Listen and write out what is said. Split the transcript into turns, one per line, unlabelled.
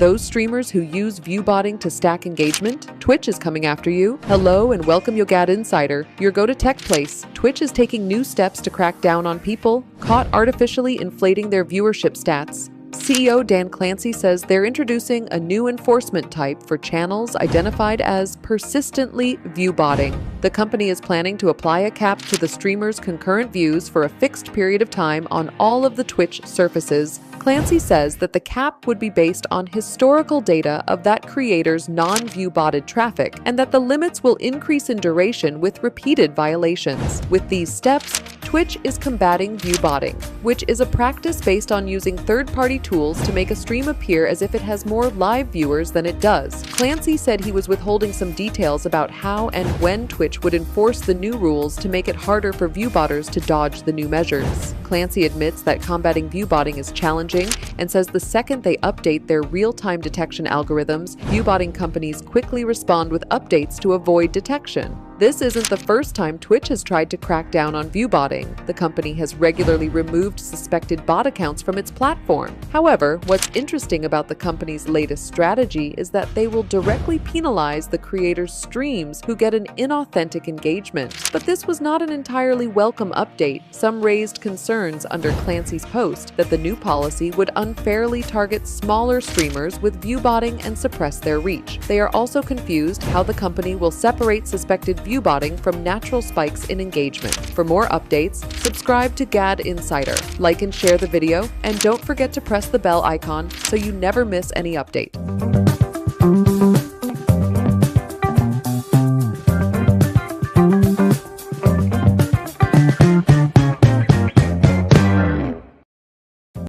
those streamers who use Viewbotting to stack engagement? Twitch is coming after you. Hello and welcome to GadInsider, your go-to tech place. Twitch is taking new steps to crack down on people caught artificially inflating their viewership stats. CEO Dan Clancy says they're introducing a new enforcement type for channels identified as persistently viewbotting. The company is planning to apply a cap to the streamer's concurrent views for a fixed period of time on all of the Twitch surfaces. Clancy says that the cap would be based on historical data of that creator's non-view-botted traffic, and that the limits will increase in duration with repeated violations. With these steps, Twitch is combating viewbotting, which is a practice based on using third-party tools to make a stream appear as if it has more live viewers than it does. Clancy said he was withholding some details about how and when Twitch would enforce the new rules to make it harder for viewbotters to dodge the new measures. Clancy admits that combating viewbotting is challenging and says the second they update their real-time detection algorithms, viewbotting companies quickly respond with updates to avoid detection. This isn't the first time Twitch has tried to crack down on viewbotting. The company has regularly removed suspected bot accounts from its platform. However, what's interesting about the company's latest strategy is that they will directly penalize the creators' streams who get an inauthentic engagement. But this was not an entirely welcome update. Some raised concerns under Clancy's post that the new policy would unfairly target smaller streamers with viewbotting and suppress their reach. They are also confused how the company will separate suspected viewbotting from natural spikes in engagement. For more updates, subscribe to GadInsider, like and share the video, and don't forget to press the bell icon so you never miss any update.